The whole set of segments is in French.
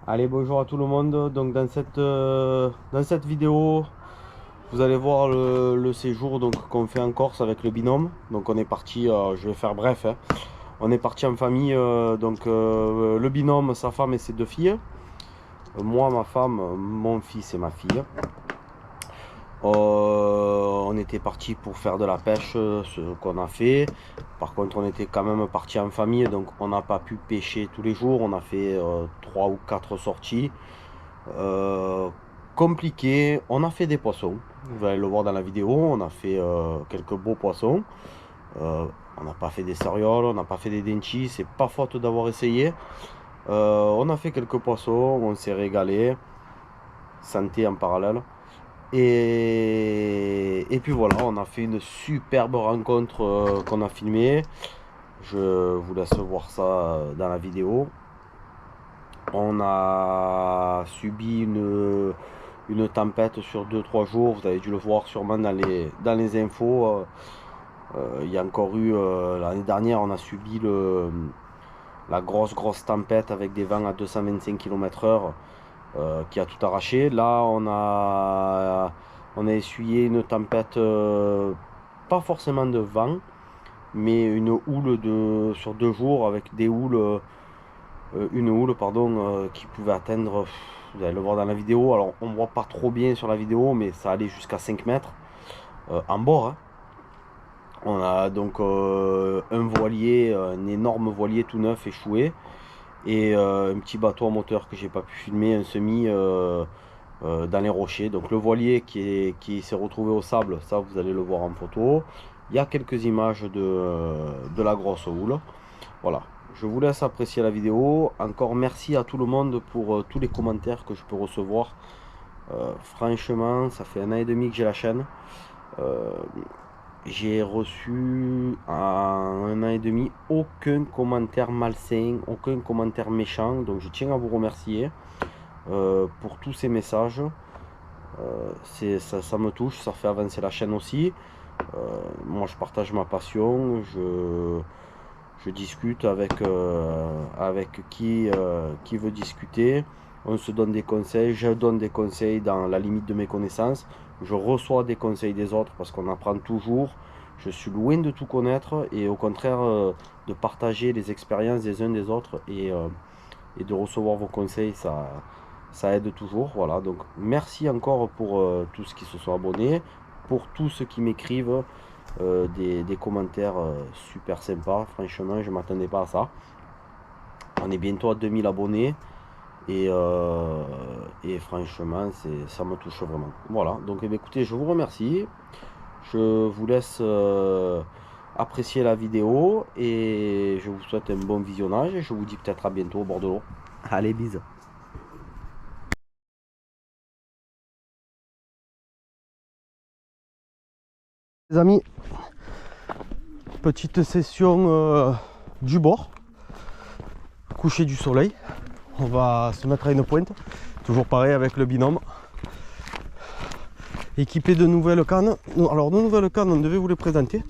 Allez, bonjour à tout le monde. Donc dans cette vidéo, vous allez voir le séjour qu'on fait en Corse avec le binôme. Donc on est parti, je vais faire bref, hein. On est parti en famille, le binôme, sa femme et ses deux filles. Moi, ma femme, mon fils et ma fille. On était parti pour faire de la pêche, ce qu'on a fait. Par contre, on était quand même parti en famille, donc on n'a pas pu pêcher tous les jours. On a fait 3 ou 4 sorties. Euh, Compliqué. On a fait des poissons. Vous allez le voir dans la vidéo. On a fait quelques beaux poissons. Euh, on n'a pas fait des sarioles, on n'a pas fait des dentis. C'est pas faute d'avoir essayé. On a fait quelques poissons. On s'est régalé. Santé en parallèle. Et puis voilà, on a fait une superbe rencontre qu'on a filmée. Je vous laisse voir ça dans la vidéo. On a subi une tempête sur 2 3 jours. Vous avez dû le voir sûrement dans les infos. Il y a encore eu l'année dernière, on a subi la grosse tempête avec des vents à 225 km/h qui a tout arraché. Là, on a essuyé une tempête, pas forcément de vent, mais une houle sur 2 jours avec des houles. Une houle pardon, qui pouvait atteindre, vous allez le voir dans la vidéo, alors on voit pas trop bien sur la vidéo, mais ça allait jusqu'à 5 mètres en bord, hein. On a donc un voilier, un énorme voilier tout neuf échoué, et un petit bateau à moteur que j'ai pas pu filmer, un semi dans les rochers. Donc le voilier qui s'est retrouvé au sable, ça vous allez le voir en photo. Il y a quelques images de la grosse houle. Voilà, je vous laisse apprécier la vidéo. Encore merci à tout le monde pour tous les commentaires que je peux recevoir. Franchement, ça fait 1 an et demi que j'ai la chaîne. Euh, j'ai reçu en 1 an et demi aucun commentaire malsain, aucun commentaire méchant. Donc je tiens à vous remercier pour tous ces messages. Ça me touche, ça fait avancer la chaîne aussi. Moi je partage ma passion, je discute avec qui veut discuter. On se donne des conseils, je donne des conseils dans la limite de mes connaissances. Je reçois des conseils des autres parce qu'on apprend toujours. Je suis loin de tout connaître et au contraire de partager les expériences des uns des autres et de recevoir vos conseils, ça aide toujours. Voilà, donc merci encore pour tous ceux qui se sont abonnés, pour tous ceux qui m'écrivent des commentaires super sympas. Franchement, je ne m'attendais pas à ça. On est bientôt à 2000 abonnés et franchement, ça me touche vraiment. Voilà, donc eh bien, écoutez, je vous remercie. Je vous laisse apprécier la vidéo et je vous souhaite un bon visionnage et je vous dis peut-être à bientôt au bord de l'eau. Allez, bisous. Les amis, petite session du bord, coucher du soleil. On va se mettre à une pointe, toujours pareil avec le binôme, équipé de nouvelles cannes. Alors de nouvelles cannes, on devait vous les présenter.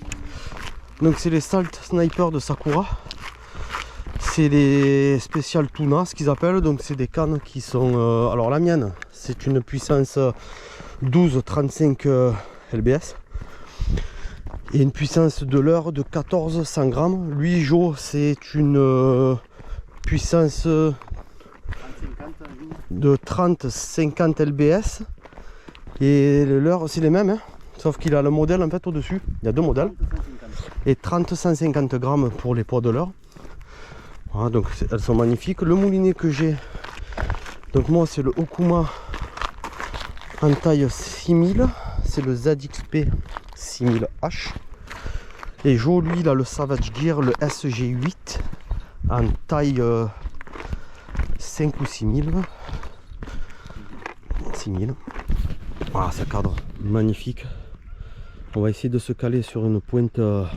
Donc c'est les Salt Sniper de Sakura, c'est les spécial tuna, ce qu'ils appellent. Donc c'est des cannes qui sont alors la mienne c'est une puissance 12-35 lbs et une puissance de leurre de 1400 grammes. Lui Joe, c'est une puissance de 30-50 lbs et le leurre c'est les mêmes, hein, sauf qu'il a le modèle en fait au dessus. Il y a deux modèles et 30-150 grammes pour les poids de leurre. Voilà, donc elles sont magnifiques. Le moulinet que j'ai, donc moi c'est le Okuma en taille 6000, c'est le ZXP 6000H. Et Joe lui il a le Savage Gear, le SG8 en taille 5 ou 6000. Voilà, ça cadre magnifique. On va essayer de se caler sur une pointe. Alors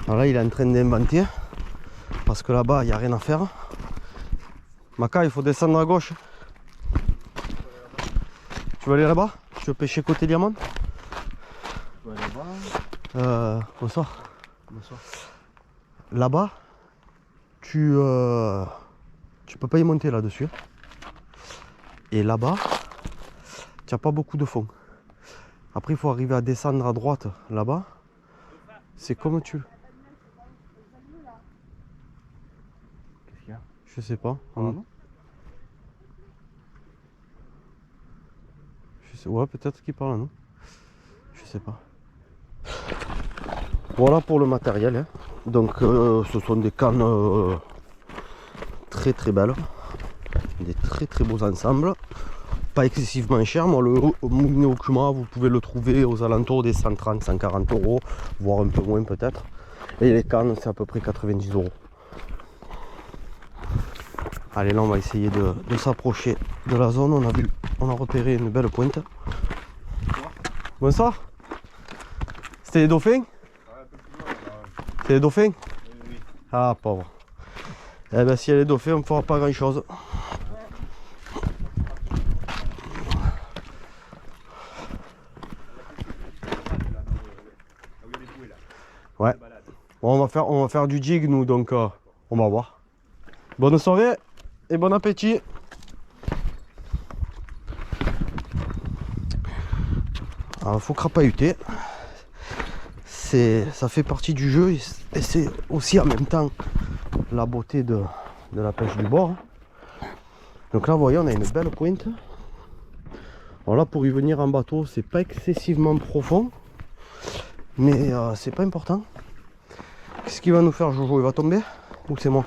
là il est en train d'inventer parce que là-bas il n'y a rien à faire. Maka, il faut descendre à gauche. Tu veux aller là-bas? Tu veux pêcher côté diamant? Ouais, là-bas. Bonsoir. Bonsoir. Là-bas, tu peux pas y monter là-dessus. Et là-bas, tu n'as pas beaucoup de fond. Après, il faut arriver à descendre à droite là-bas. C'est comme tu... Qu'est-ce qu'il y a? Je sais pas. Non. Ouais, peut-être qu'il parle, non? Je sais pas. Voilà pour le matériel. Hein. Donc, ce sont des cannes très très belles. Des très très beaux ensembles. Pas excessivement cher. Moi, le Moulinet Okuma, vous pouvez le trouver aux alentours des 130, 140 euros, voire un peu moins peut-être. Et les cannes, c'est à peu près 90 euros. Allez, là, on va essayer de s'approcher de la zone. On a repéré une belle pointe. Bonsoir. C'était les dauphins? C'est les dauphins? Oui. Ah, pauvre. Eh ben, s'il y a les dauphins, on ne fera pas grand chose. Ouais. Bon, on va faire du jig nous, donc on va voir. Bonne soirée et bon appétit. Alors, faut crapahuter. Ça fait partie du jeu et c'est aussi en même temps la beauté de la pêche du bord. Donc là, vous voyez, on a une belle pointe. Alors là, pour y venir en bateau, c'est pas excessivement profond, mais c'est pas important. Qu'est-ce qu'il va nous faire, Jojo? Il va tomber ou c'est moi?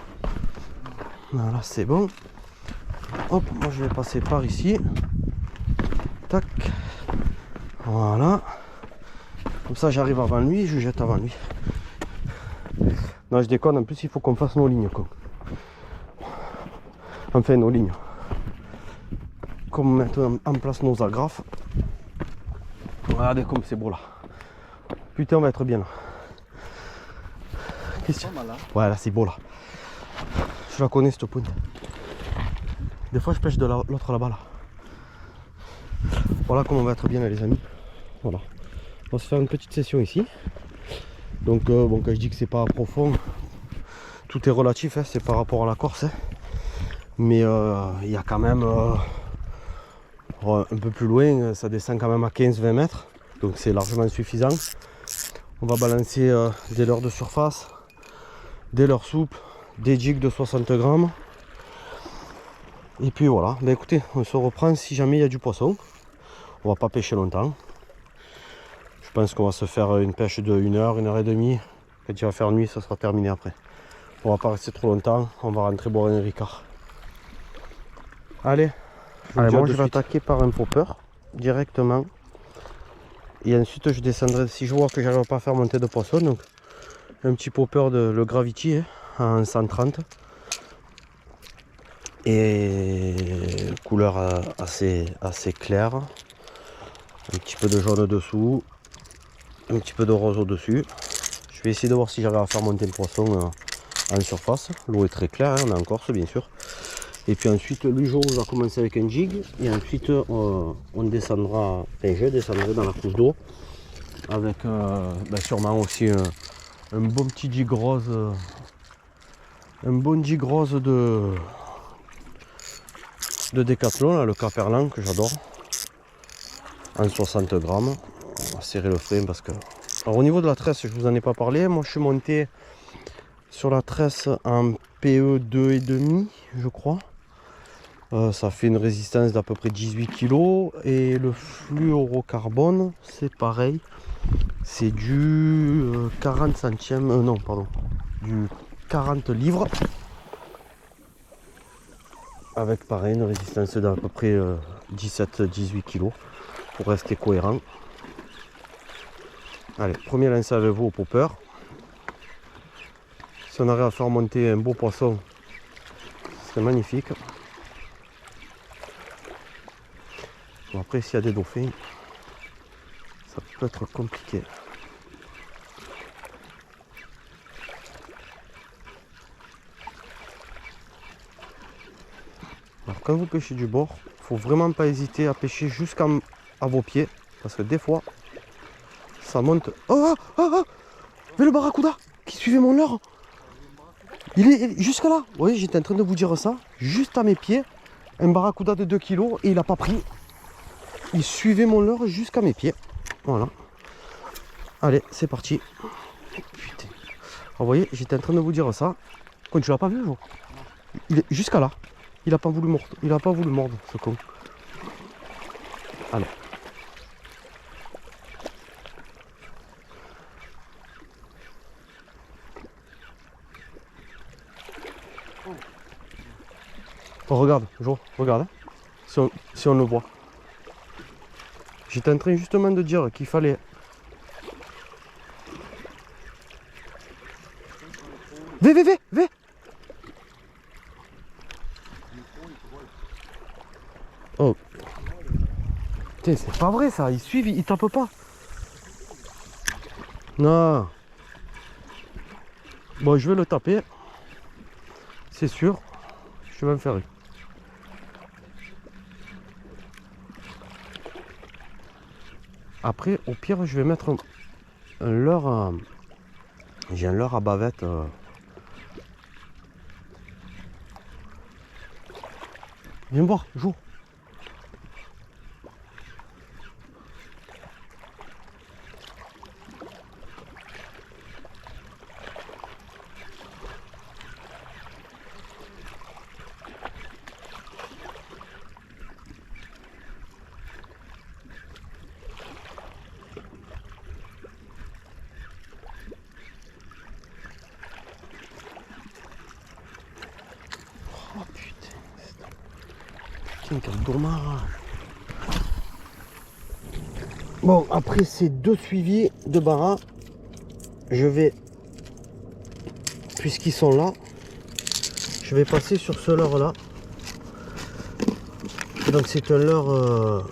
Voilà, c'est bon. Hop, moi je vais passer par ici. Tac. Voilà. Comme ça, j'arrive avant lui, je jette avant lui. Non, je déconne, en plus, il faut qu'on fasse nos lignes, quoi. Enfin, nos lignes. Comme mettre en place nos agrafes. Regardez comme c'est beau là. Putain, on va être bien là. Qu'est-ce que... Ouais, là, c'est beau là. Je la connais cette pointe. Des fois, je pêche de l'autre là-bas là. Voilà comment on va être bien là, les amis. Voilà. On va se faire une petite session ici. Donc, bon, quand je dis que c'est pas profond, tout est relatif, hein, c'est par rapport à la Corse. Hein. Mais il y a quand même un peu plus loin, ça descend quand même à 15-20 mètres. Donc c'est largement suffisant. On va balancer des leurres de surface, des leurres souples, des jigs de 60 grammes. Et puis voilà, ben écoutez, on se reprend si jamais il y a du poisson. On va pas pêcher longtemps. Je pense qu'on va se faire une pêche de 1 heure, 1 heure et demie. Quand il va faire nuit, ça sera terminé après. On va pas rester trop longtemps, on va rentrer boire un ricard. Allez, moi je vais attaquer par un popper directement. Et ensuite je descendrai, si je vois que j'arrive pas à faire monter de poisson, donc un petit popper de le Gravity hein, en 130. Et couleur assez claire. Un petit peu de jaune dessous. Un petit peu de rose au-dessus. Je vais essayer de voir si j'arrive à faire monter le poisson en surface. L'eau est très claire, hein, on est en Corse bien sûr. Et puis ensuite, lui, je vais commencer avec un jig. Et ensuite, on descendra, enfin je descendrai dans la couche d'eau. Avec sûrement aussi un bon petit jig rose. Un bon jig rose de Decathlon, là, le Caperlan que j'adore. En 60 grammes. On va serrer le frein parce que... Alors au niveau de la tresse, je vous en ai pas parlé. Moi je suis monté sur la tresse en PE 2,5 je crois. Ça fait une résistance d'à peu près 18 kg. Et le fluorocarbone, c'est pareil. C'est du 40 centièmes. Non, pardon. Du 40 livres. Avec pareil une résistance d'à peu près 17-18 kg. Pour rester cohérent. Allez, premier lancer avec vous au popper. Si on arrive à faire monter un beau poisson, c'est magnifique. Bon, après, s'il y a des dauphins, ça peut être compliqué. Alors, quand vous pêchez du bord, il ne faut vraiment pas hésiter à pêcher jusqu'à vos pieds, parce que des fois, ça monte. Oh, oh, oh, mais le barracuda qui suivait mon leurre, il est jusque là. Oui, j'étais en train de vous dire ça, juste à mes pieds. un barracuda de 2 kg et il n'a pas pris. Il suivait mon leurre jusqu'à mes pieds. Voilà. Allez, c'est parti. Putain. Alors, vous voyez, j'étais en train de vous dire ça. Quand tu l'as pas vu, il est jusqu'à là. Il a pas voulu mordre. Il a pas voulu mordre, ce con. Allez. Oh, regarde, Jo, regarde. Hein. Si on le voit. J'étais en train justement de dire qu'il fallait. V. Oh. Putain, c'est pas vrai ça. Ils suivent, ils tapent pas. Non. Bon, je vais le taper. C'est sûr. Je vais me faire. Après, au pire, je vais mettre un leurre. J'ai un leurre à bavette. Viens voir, joue. Oh putain. Putain, quel dommage. Bon, après ces 2 suivis de Barra, je vais, puisqu'ils sont là, je vais passer sur ce leurre là. Donc c'est un leurre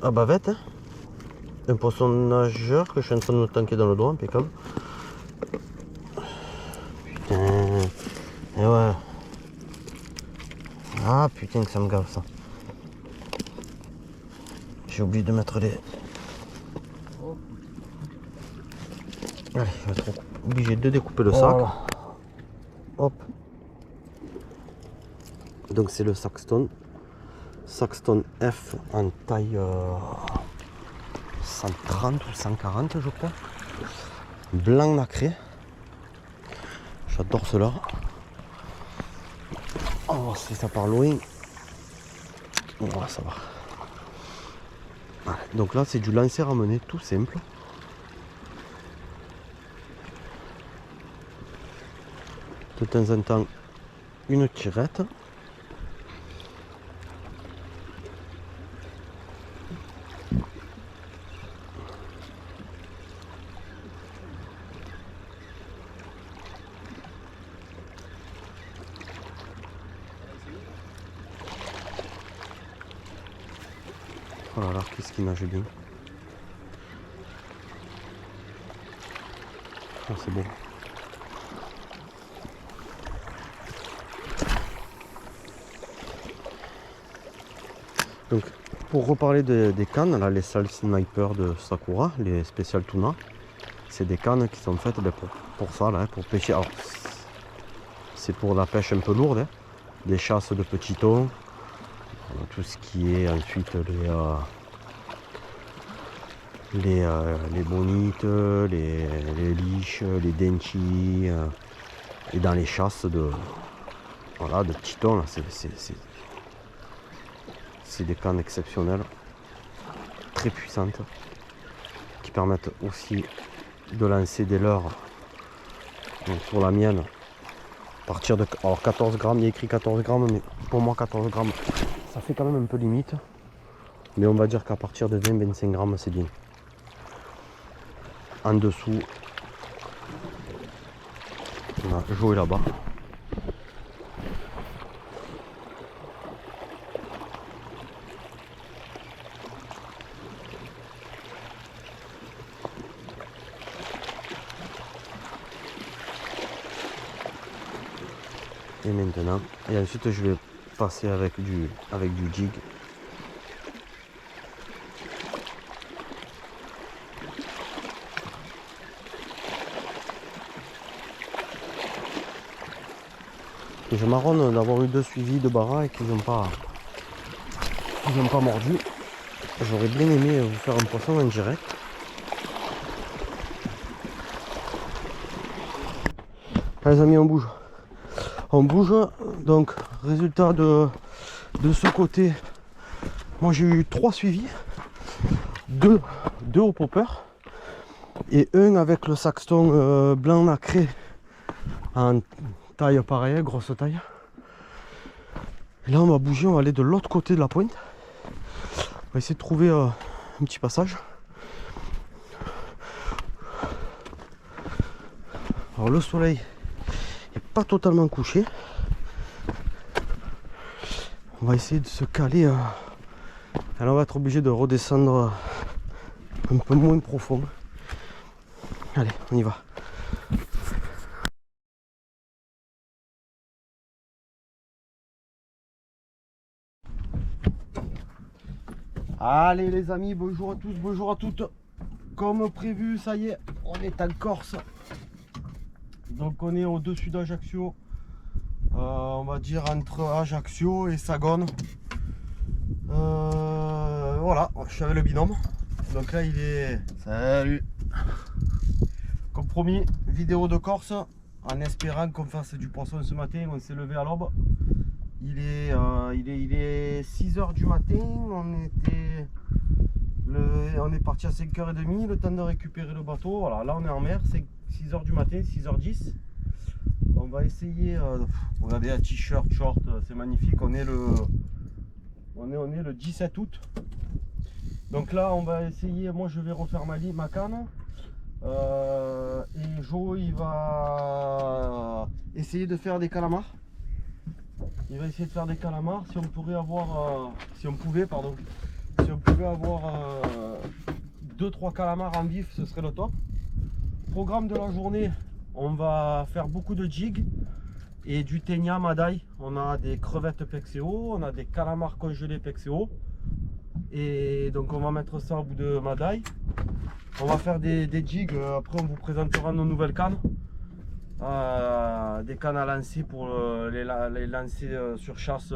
à bavette, hein. Un poisson nageur que je suis en train de me tanker dans le doigt, impeccable. Putain, et ouais. Ah putain que ça me gave ça. J'ai oublié de mettre les... Allez, je vais être obligé de découper le sac. Voilà. Hop. Donc c'est le Saxton. Saxton F en taille 130 ou 140 je crois. Blanc nacré. J'adore cela. Oh, si ça part loin. Voilà, ça va. Voilà. Donc là, c'est du lancer ramené tout simple. De temps en temps, une tirette. Oh là là, qu'est-ce qu'il nage bien. Oh, c'est beau. Donc, pour reparler des cannes, là, les Sal Sniper de Sakura, les Special Tuna, c'est des cannes qui sont faites pour ça, là, pour pêcher. Alors, c'est pour la pêche un peu lourde, hein, des chasses de petits thons, tout ce qui est ensuite les bonites, les liches, les dentis, et dans les chasses de petits thons, là, c'est des cannes exceptionnelles, très puissantes, qui permettent aussi de lancer des leurres. Donc pour la mienne, à partir de 14 grammes, il y a écrit 14 grammes, mais pour moi 14 grammes, ça fait quand même un peu limite. Mais on va dire qu'à partir de 20-25 grammes, c'est bien. En dessous, on a joué là-bas. Et maintenant, et ensuite je vais passer avec du jig. Et je marronne d'avoir eu 2 suivis de Barra et qu'ils n'ont pas mordu. J'aurais bien aimé vous faire un poisson en direct. Allez les amis, on bouge. On bouge. Donc résultat de ce côté, moi j'ai eu 3 suivis. 2 au popper. Et un avec le saxton blanc nacré en taille pareille, grosse taille. Et là on va bouger, on va aller de l'autre côté de la pointe. On va essayer de trouver un petit passage. Alors le soleil n'est pas totalement couché. On va essayer de se caler. Alors on va être obligé de redescendre un peu moins profond. Allez, on y va. Allez les amis, bonjour à tous, bonjour à toutes. Comme prévu, ça y est, on est en Corse. Donc on est au-dessus d'Ajaccio. On va dire entre Ajaccio et Sagone. Voilà, je suis avec le binôme. Donc là il est... Salut. Comme promis, vidéo de Corse. En espérant qu'on fasse du poisson ce matin. On s'est levé à l'aube. Il est 6 h du matin. On est parti à 5 h 30. Le temps de récupérer le bateau. Voilà, là on est en mer. C'est 6 h du matin, 6 h 10. On va essayer. Regardez la t-shirt, short, c'est magnifique. On est le 17 août. Donc là on va essayer. Moi je vais refaire ma canne. Et Jo il va essayer de faire des calamars. Il va essayer de faire des calamars. Si on pouvait avoir si on pouvait avoir 2-3 calamars en vif, ce serait le top. Programme de la journée, on va faire beaucoup de jig et du ténia madaï. On a des crevettes pexéo, on a des calamars congelés pexéo. Et donc on va mettre ça au bout de madaï. On va faire des jigs, après on vous présentera nos nouvelles cannes. Des cannes à lancer pour les lancer sur chasse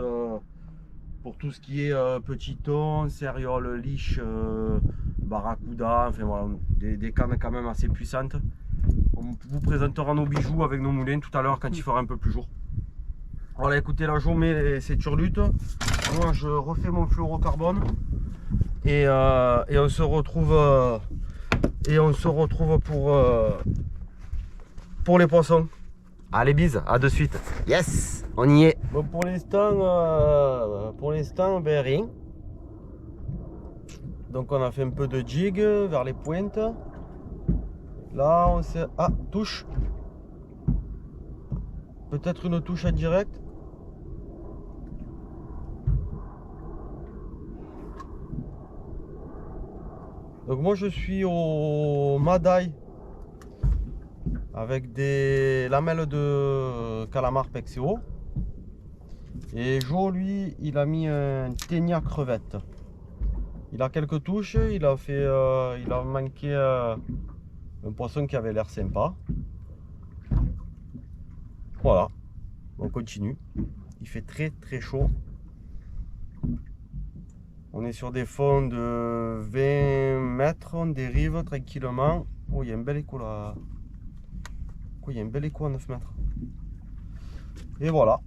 pour tout ce qui est petit thon, céréole, liche, barracuda, enfin voilà, des cannes quand même assez puissantes. On vous présentera nos bijoux avec nos moulins tout à l'heure quand il fera un peu plus jour. Voilà, écoutez, là je mets ces turlutes. Moi je refais mon fluorocarbone et on se retrouve pour les poissons. Allez, bise, à de suite. Yes, on y est. Bon, pour l'instant, ben rien. Donc on a fait un peu de jig vers les pointes. Là on s'est... Ah, touche. Peut-être une touche en direct. Donc moi je suis au Madaï avec des lamelles de calamar pexéo. Et Jo lui il a mis un ténia crevette. Il a quelques touches, il a manqué un poisson qui avait l'air sympa. Voilà, on continue. Il fait très très chaud. On est sur des fonds de 20 mètres, on dérive tranquillement. Oh, il y a un bel écho là. Oh, il y a un bel écho à 9 mètres. Et voilà.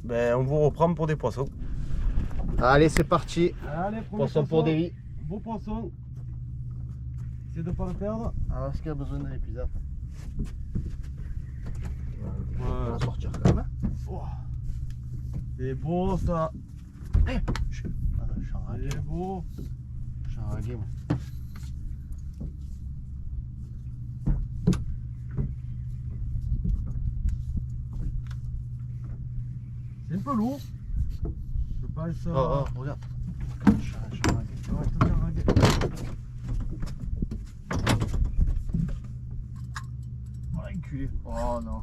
Ben, on vous reprend pour des poissons. Allez, c'est parti. Allez, Poisson pour Davy. Beau poisson. Essayez de ne pas le perdre. Alors, est-ce qu'il y a besoin d'un épuiseur? On va Ouais. sortir quand même. Oh. C'est beau ça. Je suis enragué. C'est beau. Je suis enragué, moi. C'est un peu lourd. Je pense. Oh, regarde. Je suis enragué. Ouais, tout est enragué. Oh, enculé. Oh non.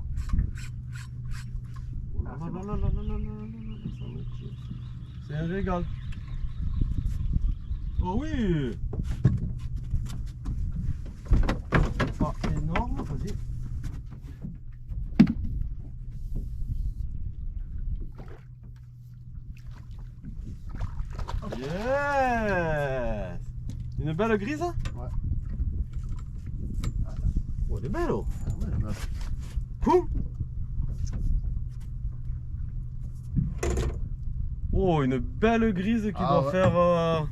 C'est un régal. Oh oui. Pas énorme, vas-y. Une belle grise? Ouais. Oh, elle est belle, oh. Ah ouais, là. Hum. Oh, une belle grise qui Ah doit ouais. faire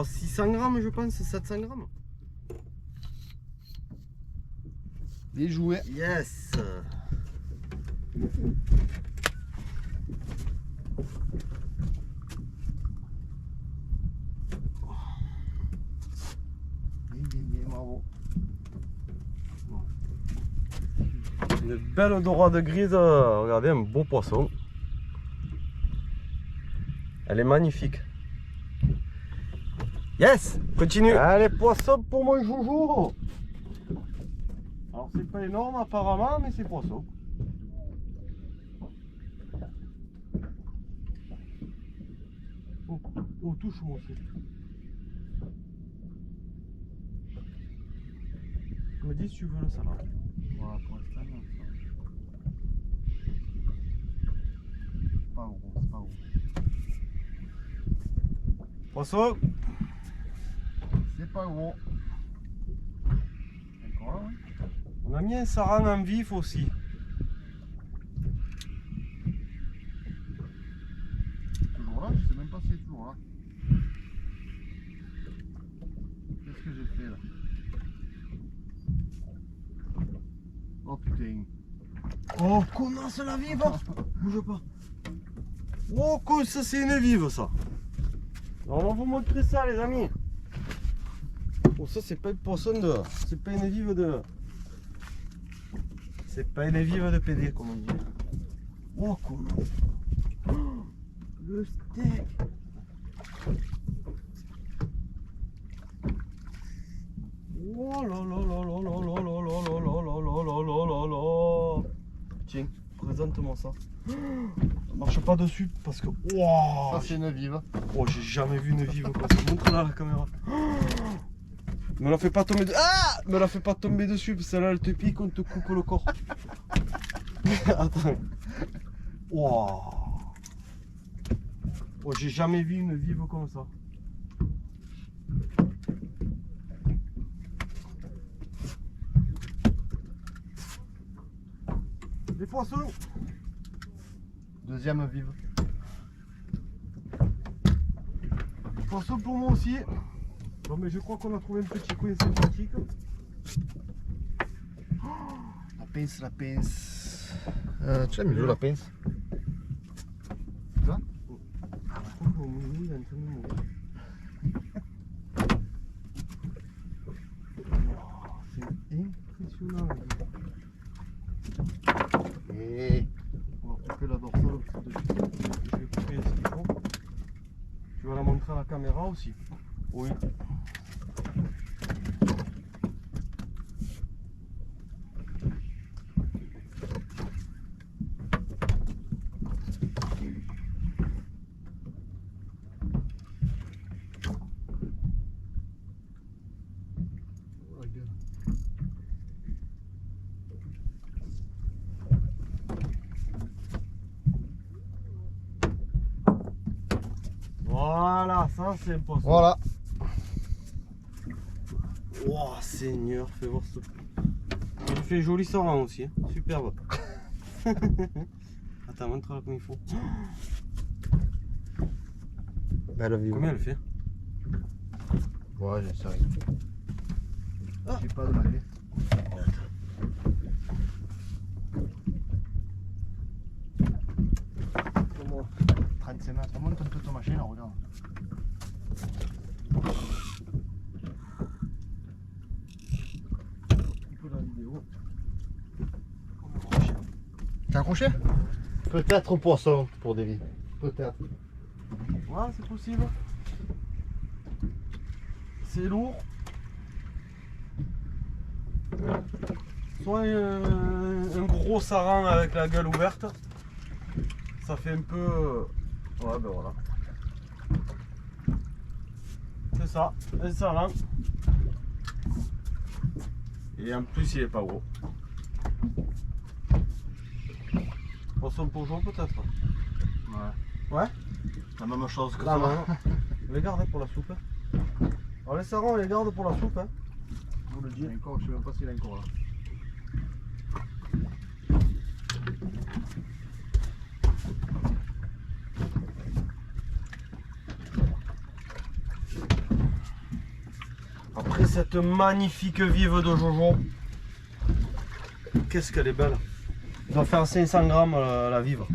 600 grammes, je pense, 700 grammes. Les jouets. Yes. Bien, bravo. Une belle dorade grise, regardez, un beau poisson. Elle est magnifique. Yes, continue. Allez, poisson pour mon joujou. Alors c'est pas énorme apparemment, mais c'est poisson. Oh, touche-moi aussi. Tu me dis si tu veux le salade. Voilà, pour l'instant, non, ça. Pas gros, c'est pas gros. Poisson. C'est pas gros. Encore là, hein. On a mis un saran en vif aussi. Toujours là, je sais même pas s'il est toujours là. Qu'est-ce que j'ai fait là? Oh putain. Oh, connasse la vive. Bouge pas. Oh, quoi, ça c'est une vive ça. Alors, on va vous montrer ça les amis. Oh, ça c'est pas une poisson de... C'est pas une vive de... C'est pas une vive de PD comme on dit. Oh, comment... Oh, le steak. Oh là là là là là là là là là là là là là là là. Tiens, présente-moi ça. Ça marche pas dessus parce que... Wow. Ça c'est une vive. Oh, j'ai jamais vu une vive comme ça. Montre-la à la caméra. Me la fais pas tomber de... Ah, me la fais pas tomber dessus parce que celle-là elle te pique, on te coupe le corps. Attends. Wow. Oh, j'ai jamais vu une vive comme ça. Des poissons. Deuxième vive. Poisson pour moi aussi. Bon, mais je crois qu'on a trouvé un petit coin sympathique. La pince, la pince. Tu as mis où la pince? Ça? Oh, mon mounou, il est en train de mourir. Oh, c'est impressionnant. Et On va couper la dorsale aussi de... Je vais couper ce qu'il faut. Tu vas la montrer à la caméra aussi. Oui. oh, la gueule. Voilà, ça c'est un poisson. Voilà. Oh Seigneur, fais voir ce... Il fait joli saran aussi, hein. Superbe. Attends, montre-la comme il faut. Belle vive. Combien elle fait? Ouais, j'en sais rien. Ah. J'ai pas demandé. 35 mètres. Monte un peu ton machine, là, regarde. Un peu la vidéo. T'as accroché? Peut-être poisson pour Davy. Peut-être. Ouais, c'est possible. C'est lourd. Soit un gros saran avec la gueule ouverte. Ça fait un peu... Ouais, ben voilà. C'est ça, un saran. Et en plus, il est pas gros. Poisson pour jour peut-être. Ouais. Ouais. La même chose que Là, ça. non. Regarde pour la soupe. Alors les sarons, on les garde pour la soupe. Hein. Je vous le dis. Encore, je sais même pas s'il est encore là. Après cette magnifique vive de Jojo, qu'est-ce qu'elle est belle. Elle doit faire 500 grammes la vive.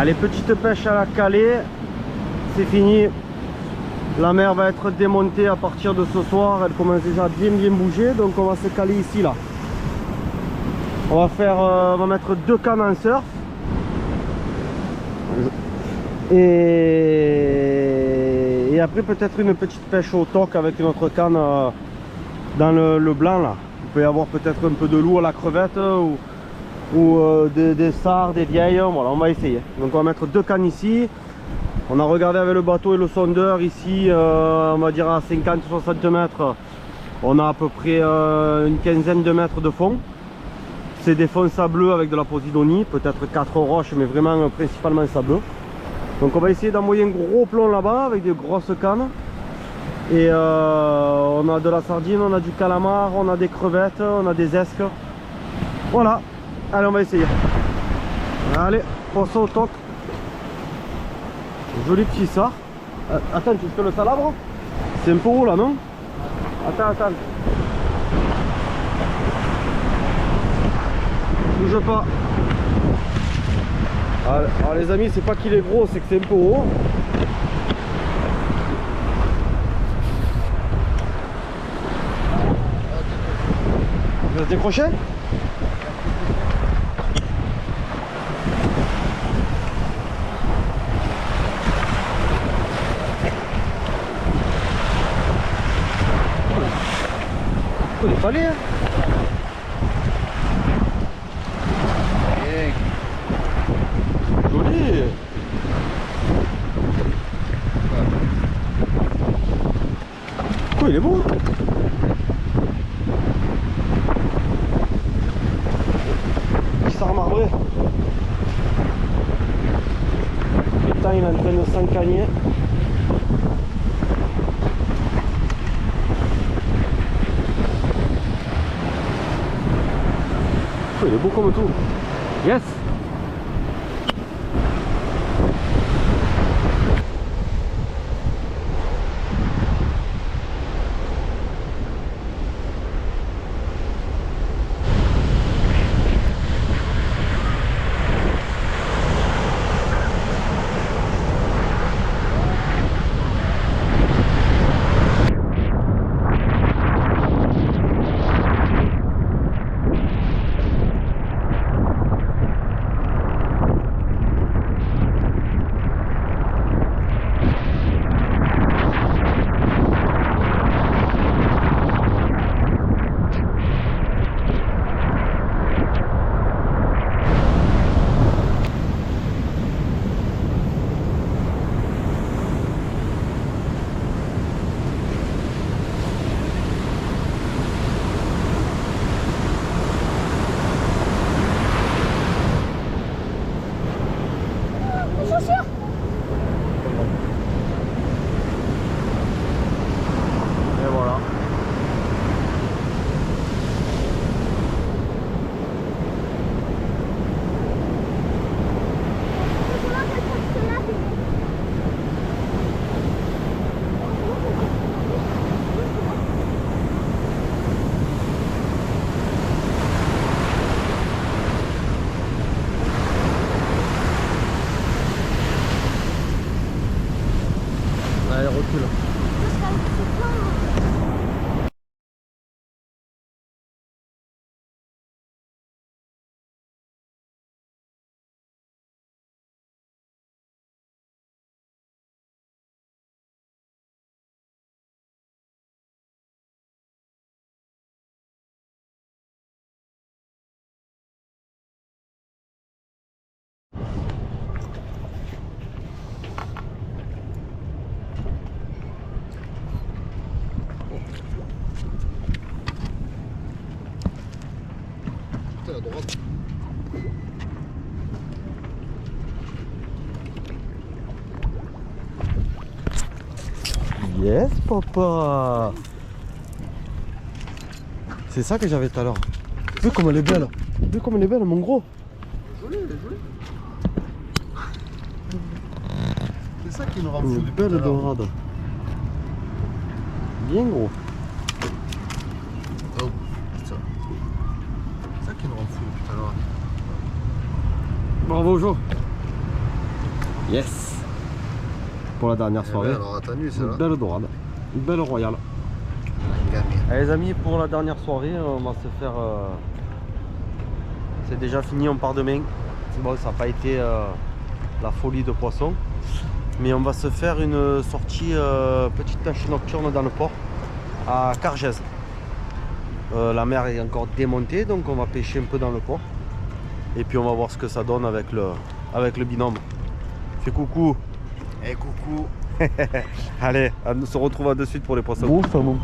Allez, petite pêche à la calée, c'est fini. La mer va être démontée à partir de ce soir. Elle commence déjà à bien bouger, donc on va se caler ici là. On va mettre 2 cannes en surf. Et après peut-être une petite pêche au toc avec notre canne dans le blanc là. Il peut y avoir peut-être un peu de loup à la crevette ou des sards, des vieilles, voilà, on va essayer. Donc on va mettre 2 cannes ici. On a regardé avec le bateau et le sondeur ici, on va dire à 50-60 mètres, on a à peu près une quinzaine de mètres de fond. C'est des fonds sableux avec de la posidonie, peut-être 4 roches, mais vraiment principalement sableux. Donc on va essayer d'envoyer un gros plomb là-bas avec des grosses cannes. Et on a de la sardine, on a du calamar, on a des crevettes, on a des esques. Voilà. Allez, on va essayer. Allez, poisson au toc. Joli petit sard. Attends, tu fais le salabre? C'est un peu haut là, non? Attends. Bouge pas. Alors les amis, c'est pas qu'il est gros, c'est que c'est un peu haut. Il va se décrocher? Il est pas allé, hein. Joli. Oh, il est beau. Il s'est remarbré. Putain, il est en train de s'encagner. Il est beau comme tout. Yes. Yes, papa. C'est ça que j'avais tout à l'heure. Vu comme elle est belle. Vu comme elle est belle, mon gros. Elle est jolie. C'est ça qui nous rend Une fou. belle dorade. Bien gros. Oh, c'est ça. C'est ça qui nous rend fou depuis tout à l'heure. Bravo, Jo. Yes. Pour la dernière soirée. Alors, t'as nu, Une celle-là. belle dorade. Une belle royale. Allez les amis, pour la dernière soirée, on va se faire... C'est déjà fini, on part demain. Bon, ça n'a pas été la folie de poisson. Mais on va se faire une sortie, petite pêche nocturne dans le port, à Cargèse. La mer est encore démontée, donc on va pêcher un peu dans le port. Et puis on va voir ce que ça donne avec le binôme. Fais coucou. Eh coucou. Allez, on se retrouve de suite pour les poissons. Beau ça, mon...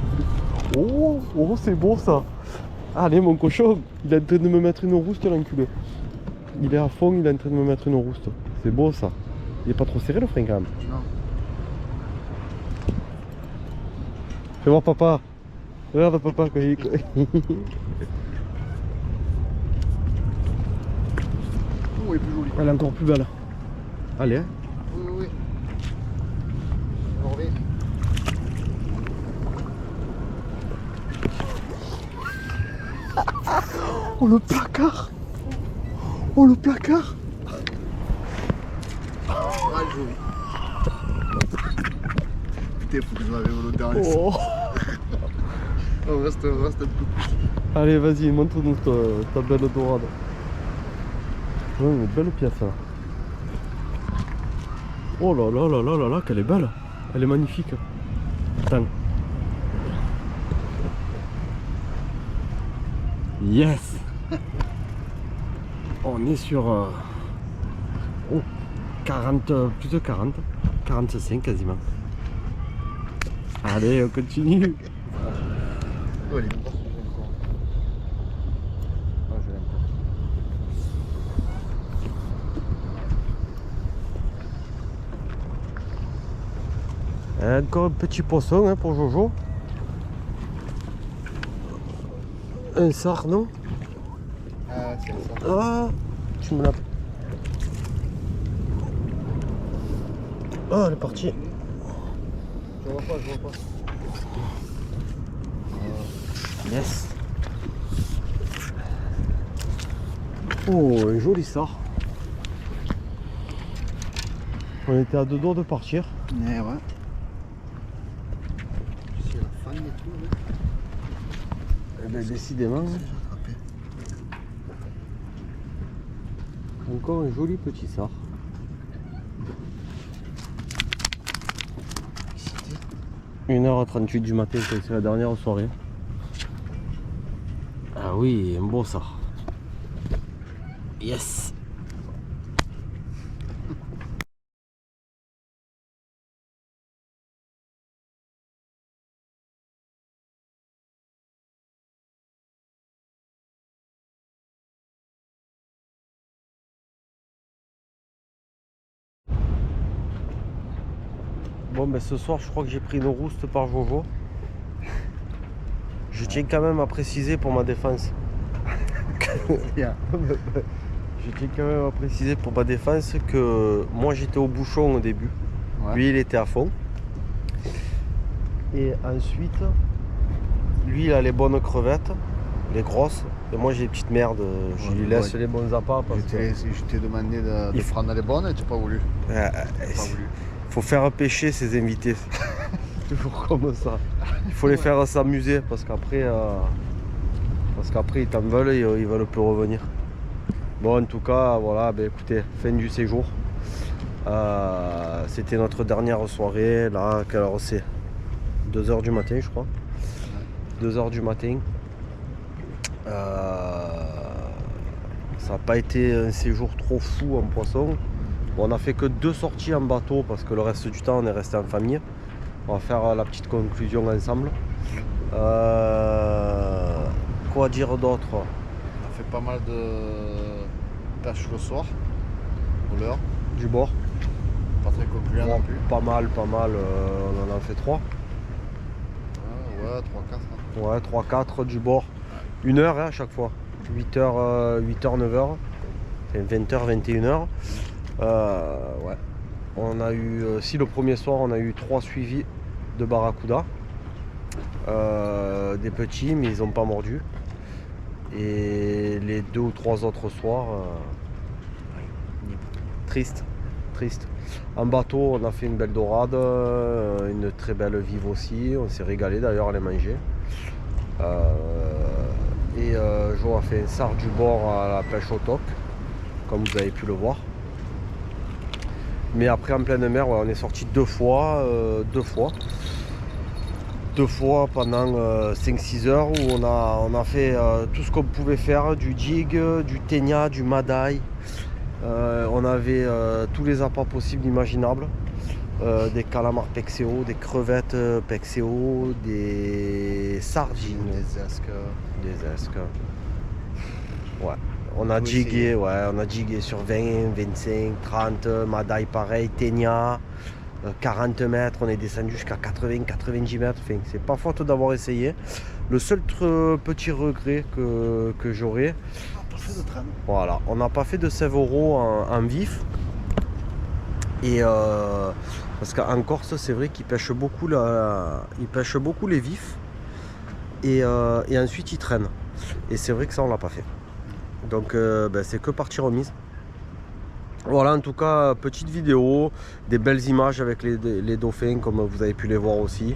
Oh, c'est beau ça. Allez, mon cochon, il est en train de me mettre une rouste, l'enculé. Il est à fond, il est en train de me mettre une rouste. C'est beau ça. Il est pas trop serré le frein quand même. Non. Fais voir papa. Regarde papa quand il... Oh, elle est plus jolie. Elle est encore plus belle. Allez. Hein. Oui. On revient. Oh le placard. Oh le placard. Ah, joli. Putain, faut que je m'avais volontaire en laisse. Oh. On reste un peu plus. Allez, vas-y, montre-nous ta belle dorade. Ouais, une belle pièce là. Oh là là là là là là, qu'elle est belle. Elle est magnifique. Attends. Yes. On est sur 40, plus de 40, 45 quasiment. Allez, on continue. Oh, elle est pas sur le corps. Ah, je l'aime pas. Encore un petit poisson hein, pour Jojo. Un sard, non? Ah, c'est ça. Ah, tu me l'as. Ah, elle est partie. Je vois pas. Yes. Oh, un joli sard. On était à deux doigts de partir. Ouais. C'est la fan et tout, là. Eh ben, décidément. J'ai attrapé. Encore un joli petit sard. Excité. 1h38 du matin, c'est la dernière soirée. Ah oui, un beau sard. Yes. Bon ben ce soir je crois que j'ai pris une rouste par Jojo. Je tiens quand même à préciser pour ma défense. Bien. Je tiens quand même à préciser pour ma défense que moi j'étais au bouchon au début. Ouais. Lui il était à fond. Et ensuite, lui il a les bonnes crevettes, les grosses. Et moi j'ai des petites merdes. Je Ouais, lui laisse les bons appâts parce que Je t'ai demandé de Il faut- prendre les bonnes et tu n'as pas voulu. Pas voulu. faut faire pêcher ses invités. Toujours comme ça. Il faut les faire s'amuser parce qu'après ils t'en veulent et ils veulent plus revenir. Bon en tout cas voilà, ben écoutez, fin du séjour. C'était notre dernière soirée. Là, quelle heure c'est? 2h du matin je crois. 2h du matin. Ça n'a pas été un séjour trop fou en poisson. Bon, on a fait que 2 sorties en bateau parce que le reste du temps on est resté en famille. On va faire la petite conclusion ensemble. Quoi dire d'autre? On a fait pas mal de pêche le soir, au Du bord. pas très concluant non plus. Pas mal, on en a fait 3. Ouais, 3-4. Ouais, 3-4 du bord. 1 heure hein, à chaque fois. 8h, 9h. 20h, 21h. Ouais. On a eu, si le premier soir, on a eu 3 suivis de barracuda. Des petits, mais ils n'ont pas mordu. Et les 2 ou 3 autres soirs, triste. En bateau, on a fait une belle dorade, une très belle vive aussi. On s'est régalé d'ailleurs à les manger. Jo a fait un sard du bord à la pêche au toc, comme vous avez pu le voir. Mais après en pleine mer, ouais, on est sorti 2 fois. 2 fois pendant 5-6 heures où on a fait tout ce qu'on pouvait faire, du jig, du ténia, du madaï. On avait tous les appâts possibles imaginables. Des calamars pexéo, des crevettes pexéo, des sardines, des esques. Ouais. On a jigué, ouais, on a jigué sur 20, 25, 30, madaï pareil, ténia, 40 mètres, on est descendu jusqu'à 80, 90 mètres. Enfin, c'est pas faute d'avoir essayé. Le seul petit regret que j'aurais, voilà, on n'a pas fait de Severo en vif. Et parce qu'en Corse, c'est vrai qu'ils pêchent beaucoup, les vifs. Et ensuite, ils traînent. Et c'est vrai que ça, on l'a pas fait. Donc, c'est que partie remise. Voilà, en tout cas, petite vidéo, des belles images avec les dauphins, comme vous avez pu les voir aussi.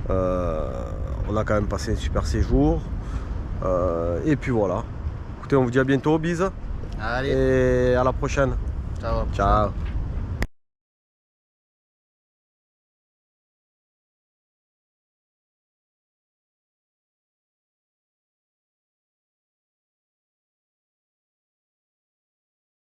On a quand même passé un super séjour. Et puis voilà. Écoutez, on vous dit à bientôt, bis. Allez. Et à la prochaine. Ciao. Ciao.